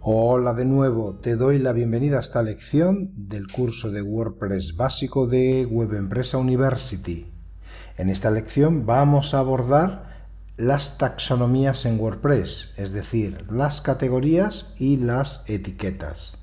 Hola de nuevo, te doy la bienvenida a esta lección del curso de WordPress básico de Web Empresa University. En esta lección vamos a abordar las taxonomías en WordPress, es decir, las categorías y las etiquetas.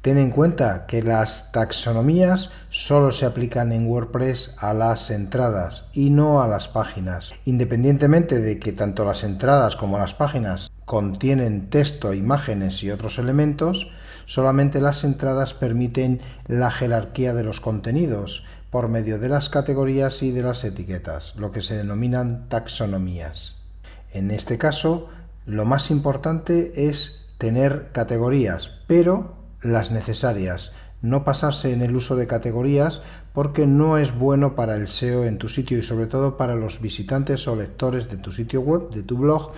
Ten en cuenta que las taxonomías solo se aplican en WordPress a las entradas y no a las páginas. Independientemente de que tanto las entradas como las páginas contienen texto, imágenes y otros elementos, solamente las entradas permiten la jerarquía de los contenidos por medio de las categorías y de las etiquetas, lo que se denominan taxonomías. En este caso, lo más importante es tener categorías, pero las necesarias, no pasarse en el uso de categorías porque no es bueno para el SEO en tu sitio y sobre todo para los visitantes o lectores de tu sitio web, de tu blog,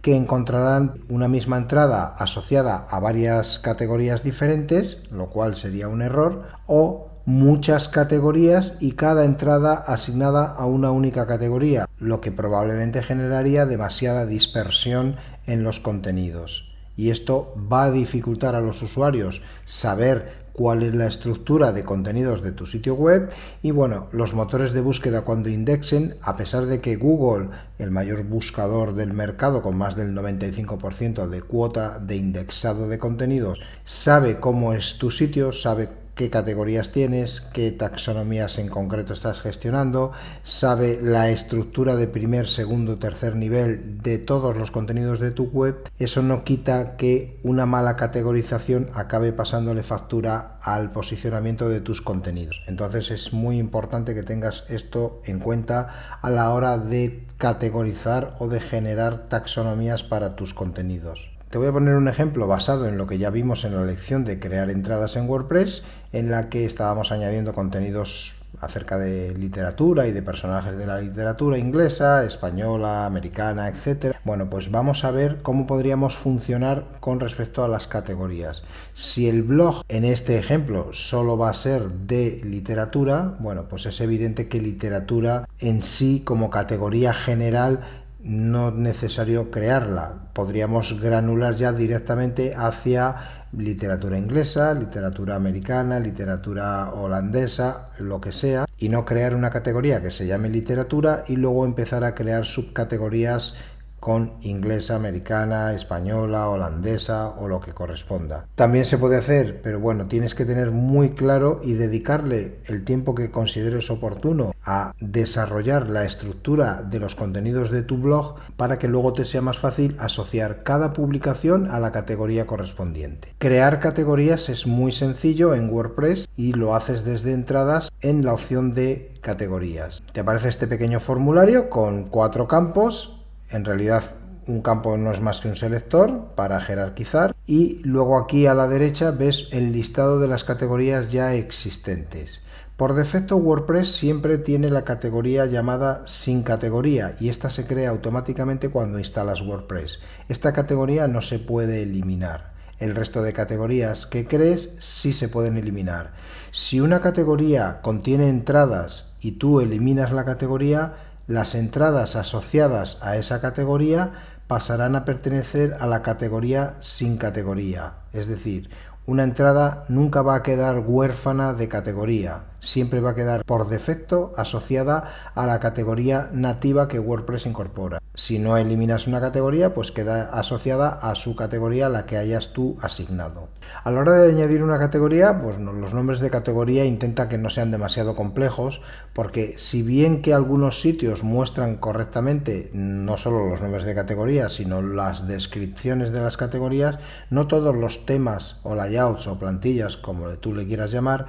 que encontrarán una misma entrada asociada a varias categorías diferentes, lo cual sería un error, o muchas categorías y cada entrada asignada a una única categoría, lo que probablemente generaría demasiada dispersión en los contenidos. Y esto va a dificultar a los usuarios saber cuál es la estructura de contenidos de tu sitio web y bueno, los motores de búsqueda cuando indexen, a pesar de que Google, el mayor buscador del mercado con más del 95% de cuota de indexado de contenidos, sabe cómo es tu sitio, sabe qué categorías tienes, qué taxonomías en concreto estás gestionando, sabe la estructura de primer, segundo, tercer nivel de todos los contenidos de tu web. Eso no quita que una mala categorización acabe pasándole factura al posicionamiento de tus contenidos. Entonces es muy importante que tengas esto en cuenta a la hora de categorizar o de generar taxonomías para tus contenidos. Te voy a poner un ejemplo basado en lo que ya vimos en la lección de crear entradas en WordPress, en la que estábamos añadiendo contenidos acerca de literatura y de personajes de la literatura inglesa, española, americana, etc. Bueno, pues vamos a ver cómo podríamos funcionar con respecto a las categorías. Si el blog en este ejemplo solo va a ser de literatura, bueno, pues es evidente que literatura en sí como categoría general no es necesario crearla, podríamos granular ya directamente hacia literatura inglesa, literatura americana, literatura holandesa, lo que sea, y no crear una categoría que se llame literatura y luego empezar a crear subcategorías con inglesa, americana, española, holandesa o lo que corresponda. También se puede hacer, pero bueno, tienes que tener muy claro y dedicarle el tiempo que consideres oportuno a desarrollar la estructura de los contenidos de tu blog para que luego te sea más fácil asociar cada publicación a la categoría correspondiente. Crear categorías es muy sencillo en WordPress y lo haces desde entradas en la opción de categorías. Te aparece este pequeño formulario con 4 campos. En realidad un campo no es más que un selector para jerarquizar y luego aquí a la derecha ves el listado de las categorías ya existentes. Por defecto WordPress siempre tiene la categoría llamada sin categoría y esta se crea automáticamente cuando instalas WordPress. Esta categoría no se puede eliminar. El resto de categorías que crees sí se pueden eliminar. Si una categoría contiene entradas y tú eliminas la categoría, las entradas asociadas a esa categoría pasarán a pertenecer a la categoría sin categoría. Es decir, una entrada nunca va a quedar huérfana de categoría, siempre va a quedar por defecto asociada a la categoría nativa que WordPress incorpora. Si no eliminas una categoría, pues queda asociada a su categoría, la que hayas tú asignado. A la hora de añadir una categoría, pues los nombres de categoría intenta que no sean demasiado complejos, porque si bien que algunos sitios muestran correctamente no solo los nombres de categorías, sino las descripciones de las categorías, no todos los temas o layouts o plantillas, como tú le quieras llamar,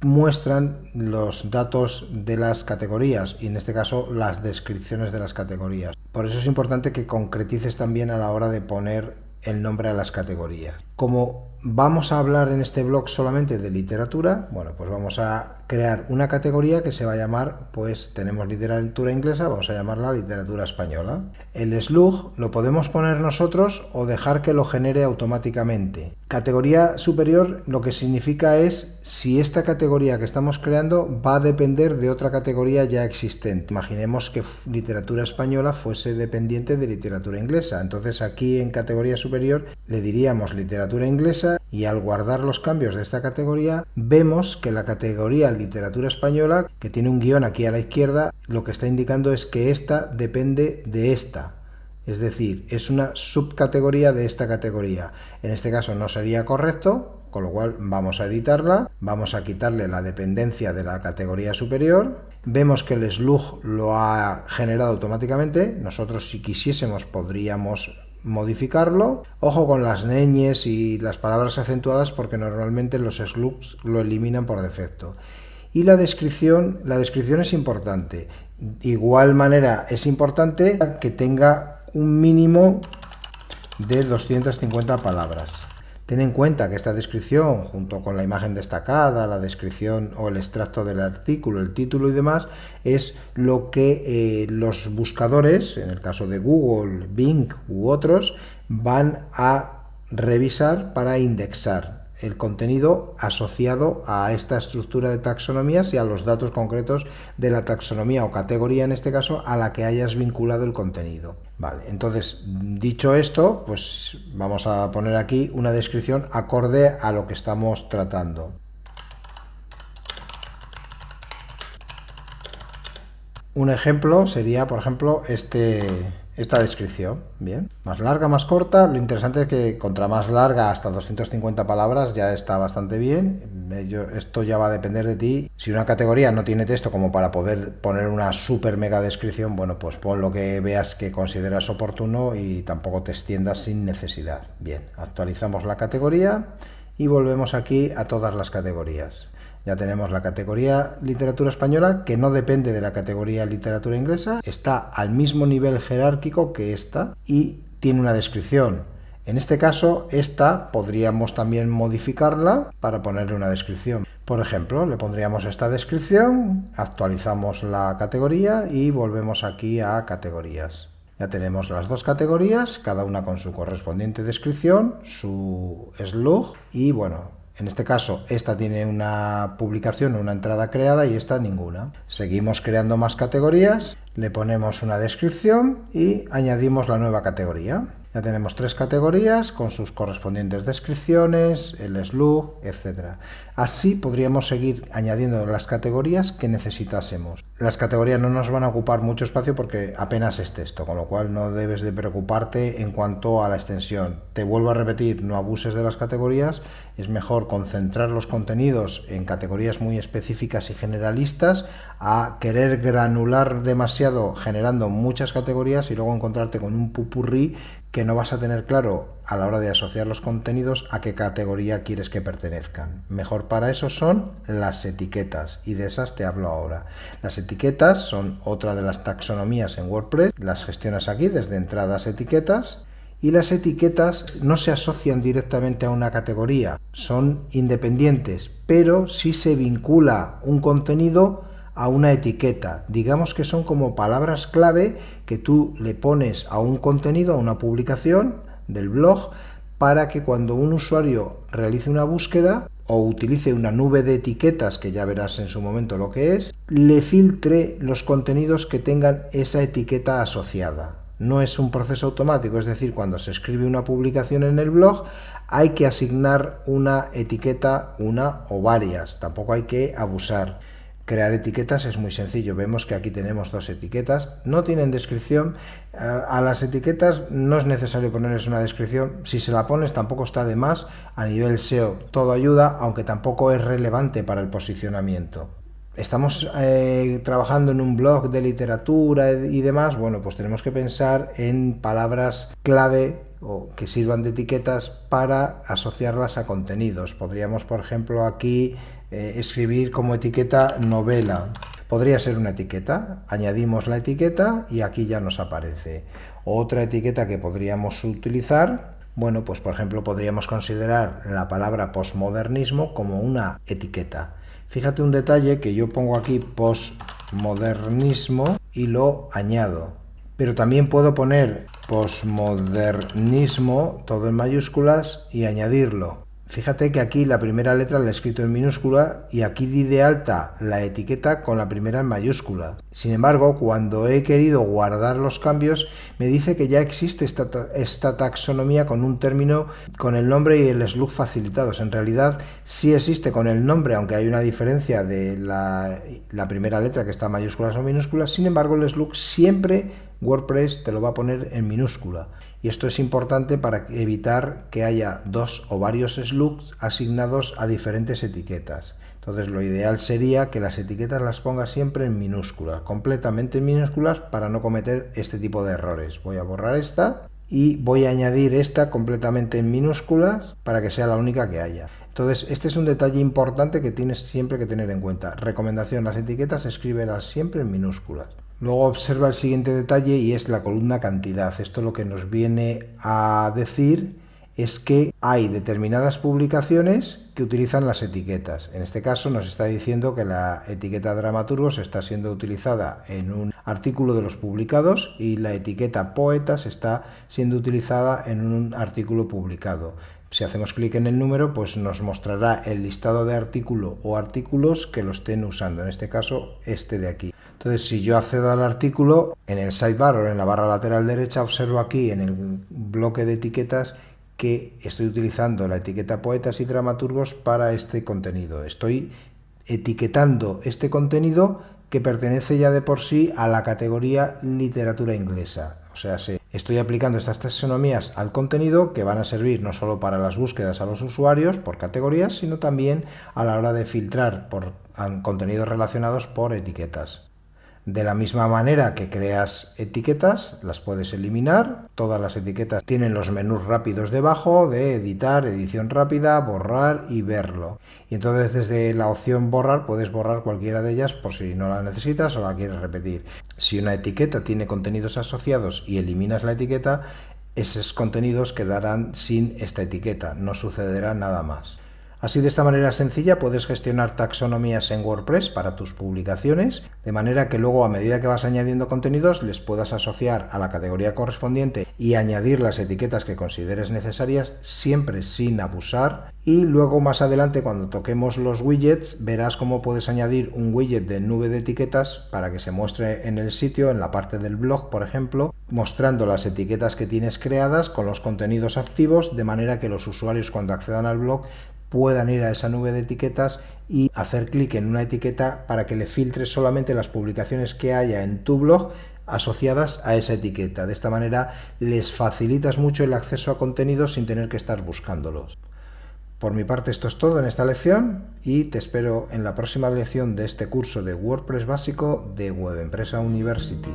muestran los datos de las categorías y en este caso las descripciones de las categorías. Por eso es importante que concretices también a la hora de poner el nombre a las categorías. Como vamos a hablar en este blog solamente de literatura, bueno, pues vamos a crear una categoría que se va a llamar, pues tenemos literatura inglesa, vamos a llamarla literatura española. El slug lo podemos poner nosotros o dejar que lo genere automáticamente. Categoría superior lo que significa es si esta categoría que estamos creando va a depender de otra categoría ya existente. Imaginemos que literatura española fuese dependiente de literatura inglesa. Entonces aquí en categoría superior le diríamos literatura inglesa y al guardar los cambios de esta categoría vemos que la categoría literatura española, que tiene un guión aquí a la izquierda, lo que está indicando es que esta depende de esta. Es decir, es una subcategoría de esta categoría. En este caso no sería correcto, con lo cual vamos a editarla, vamos a quitarle la dependencia de la categoría superior. Vemos que el slug lo ha generado automáticamente. Nosotros, si quisiésemos, podríamos modificarlo. Ojo con las ñes y las palabras acentuadas, porque normalmente los slugs lo eliminan por defecto. Y la descripción es importante. De igual manera es importante que tenga un mínimo de 250 palabras. Ten en cuenta que esta descripción, junto con la imagen destacada, la descripción o el extracto del artículo, el título y demás, es lo que los buscadores, en el caso de Google, Bing u otros, van a revisar para indexar el contenido asociado a esta estructura de taxonomías y a los datos concretos de la taxonomía o categoría, en este caso, a la que hayas vinculado el contenido. Vale, entonces, dicho esto, pues vamos a poner aquí una descripción acorde a lo que estamos tratando. Un ejemplo sería, por ejemplo, esta descripción. Bien, más larga, más corta. Lo interesante es que contra más larga, hasta 250 palabras, ya está bastante bien. Esto ya va a depender de ti. Si una categoría no tiene texto como para poder poner una super mega descripción, bueno, pues pon lo que veas que consideras oportuno y tampoco te extiendas sin necesidad. Bien, actualizamos la categoría y volvemos aquí a todas las categorías. Ya tenemos la categoría literatura española, que no depende de la categoría literatura inglesa, está al mismo nivel jerárquico que esta y tiene una descripción. En este caso, esta podríamos también modificarla para ponerle una descripción. Por ejemplo, le pondríamos esta descripción, actualizamos la categoría y volvemos aquí a categorías. Ya tenemos las dos categorías, cada una con su correspondiente descripción, su slug y bueno, en este caso, esta tiene una publicación, una entrada creada y esta ninguna. Seguimos creando más categorías, le ponemos una descripción y añadimos la nueva categoría. Ya tenemos 3 categorías con sus correspondientes descripciones, el slug, etc. Así podríamos seguir añadiendo las categorías que necesitásemos. Las categorías no nos van a ocupar mucho espacio porque apenas es texto, con lo cual no debes de preocuparte en cuanto a la extensión. Te vuelvo a repetir, no abuses de las categorías, es mejor concentrar los contenidos en categorías muy específicas y generalistas a querer granular demasiado generando muchas categorías y luego encontrarte con un popurrí que no vas a tener claro a la hora de asociar los contenidos a qué categoría quieres que pertenezcan. Mejor para eso son las etiquetas y de esas te hablo ahora. Las etiquetas son otra de las taxonomías en WordPress, las gestionas aquí desde entradas etiquetas y las etiquetas no se asocian directamente a una categoría, son independientes, pero sí se vincula un contenido a una etiqueta. Digamos que son como palabras clave que tú le pones a un contenido, a una publicación del blog, para que cuando un usuario realice una búsqueda o utilice una nube de etiquetas, que ya verás en su momento lo que es, le filtre los contenidos que tengan esa etiqueta asociada. No es un proceso automático, es decir, cuando se escribe una publicación en el blog hay que asignar una etiqueta, una o varias, tampoco hay que abusar. Crear etiquetas es muy sencillo, vemos que aquí tenemos 2 etiquetas, no tienen descripción, a las etiquetas no es necesario ponerles una descripción, si se la pones tampoco está de más, a nivel SEO todo ayuda, aunque tampoco es relevante para el posicionamiento. Estamos trabajando en un blog de literatura y demás, bueno, pues tenemos que pensar en palabras clave o que sirvan de etiquetas para asociarlas a contenidos. Podríamos, por ejemplo, aquí escribir como etiqueta novela. Podría ser una etiqueta, añadimos la etiqueta y aquí ya nos aparece. Otra etiqueta que podríamos utilizar Bueno, pues por ejemplo podríamos considerar la palabra posmodernismo como una etiqueta. Fíjate un detalle que yo pongo aquí posmodernismo y lo añado. Pero también puedo poner posmodernismo todo en mayúsculas y añadirlo. Fíjate que aquí la primera letra la he escrito en minúscula y aquí di de alta la etiqueta con la primera en mayúscula. Sin embargo, cuando he querido guardar los cambios, me dice que ya existe esta taxonomía con un término con el nombre y el slug facilitados. En realidad sí existe con el nombre, aunque hay una diferencia de la primera letra que está en mayúsculas o minúsculas. Sin embargo, el slug siempre WordPress te lo va a poner en minúscula. Y esto es importante para evitar que haya dos o varios slugs asignados a diferentes etiquetas. Entonces lo ideal sería que las etiquetas las pongas siempre en minúsculas, completamente en minúsculas, para no cometer este tipo de errores. Voy a borrar esta y voy a añadir esta completamente en minúsculas para que sea la única que haya. Entonces este es un detalle importante que tienes siempre que tener en cuenta. Recomendación: las etiquetas escríbelas siempre en minúsculas. Luego observa el siguiente detalle y es la columna cantidad. Esto lo que nos viene a decir es que hay determinadas publicaciones que utilizan las etiquetas. En este caso nos está diciendo que la etiqueta dramaturgos está siendo utilizada en un artículo de los publicados y la etiqueta poetas está siendo utilizada en un artículo publicado. Si hacemos clic en el número, pues nos mostrará el listado de artículo o artículos que lo estén usando, en este caso este de aquí. Entonces, si yo accedo al artículo, en el sidebar o en la barra lateral derecha, observo aquí en el bloque de etiquetas que estoy utilizando la etiqueta poetas y dramaturgos para este contenido. Estoy etiquetando este contenido que pertenece ya de por sí a la categoría literatura inglesa. O sea, estoy aplicando estas taxonomías al contenido que van a servir no solo para las búsquedas a los usuarios por categorías, sino también a la hora de filtrar por contenidos relacionados por etiquetas. De la misma manera que creas etiquetas, las puedes eliminar. Todas las etiquetas tienen los menús rápidos debajo de editar, edición rápida, borrar y verlo. Y entonces desde la opción borrar puedes borrar cualquiera de ellas por si no la necesitas o la quieres repetir. Si una etiqueta tiene contenidos asociados y eliminas la etiqueta, esos contenidos quedarán sin esta etiqueta, no sucederá nada más. Así, de esta manera sencilla puedes gestionar taxonomías en WordPress para tus publicaciones, de manera que luego, a medida que vas añadiendo contenidos, les puedas asociar a la categoría correspondiente y añadir las etiquetas que consideres necesarias, siempre sin abusar. Y luego más adelante, cuando toquemos los widgets, verás cómo puedes añadir un widget de nube de etiquetas para que se muestre en el sitio, en la parte del blog, por ejemplo, mostrando las etiquetas que tienes creadas con los contenidos activos, de manera que los usuarios, cuando accedan al blog, puedan ir a esa nube de etiquetas y hacer clic en una etiqueta para que le filtre solamente las publicaciones que haya en tu blog asociadas a esa etiqueta. De esta manera les facilitas mucho el acceso a contenidos sin tener que estar buscándolos. Por mi parte, esto es todo en esta lección y te espero en la próxima lección de este curso de WordPress básico de Web Empresa University.